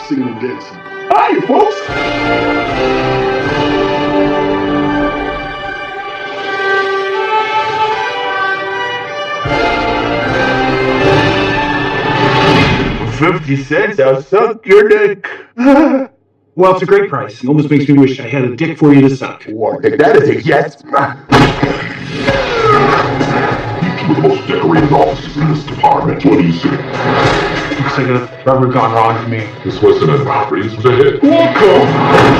singing and dancing. Hi, folks! For 50 cents, I'll suck your dick. Well, it's a great price. It almost makes me wish I had a dick for you to suck. Well, I think that is a yes. Each of the most decorated officers in this department. What do you say? Looks like a rubber gone wrong for me. This wasn't a robbery, this was a hit. Welcome!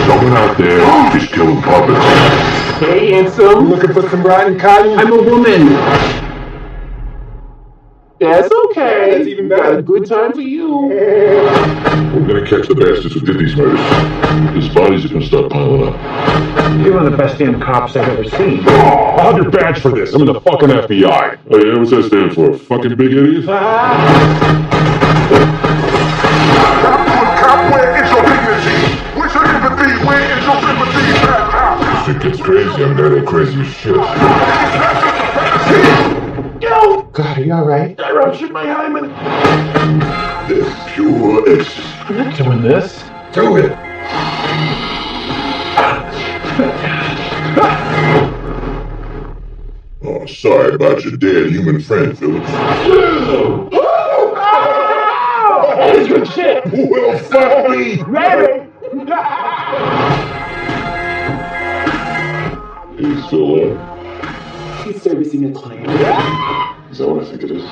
Someone out there is killing puppets. Hey, handsome. Looking for some bride and cotton? I'm a woman. That's okay. That's even better. Got a good time for you. We're gonna catch the bastards who did these murders. His bodies are gonna start piling up. You're one of the best damn cops I've ever seen. Oh, I'll have your badge for this. I'm in the fucking FBI. Oh yeah, what's that stand for? Fucking big idiot? Cop, where is your dignity? Where's your empathy? Where is your sympathy? This shit gets crazy. I'm gonna go crazy as shit. God, are you alright? I ruptured my hymen. This is pure ecstasy. I'm not doing this. Do it. Oh, sorry about your dead human friend, Phillips. That is good shit. Well, fuck me. Ready? He's still there. He's servicing a claim. Is that what I think it is?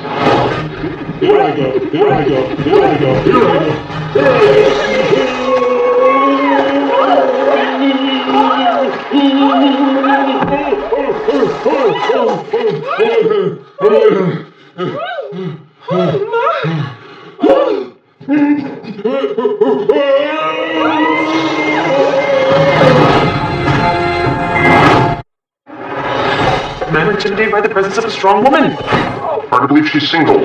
Here I go. Here I go. Here I go. Here I go. Here Man intimidated by the presence of a strong woman. Hard to believe she's single.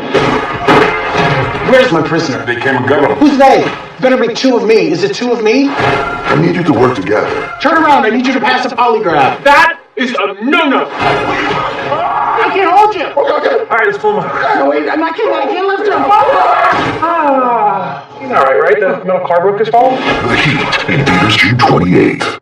Where's my prisoner? They came and got him. Who's they? Better make two of me. Is it two of me? I need you to work together. Turn around. I need you to pass a polygraph. That is a no-no. I can't hold you. Okay. All right, let's pull him up. No, wait. I can't lift him. He's all right, right? The metal car broke his fall? The Heat in theaters June 28th.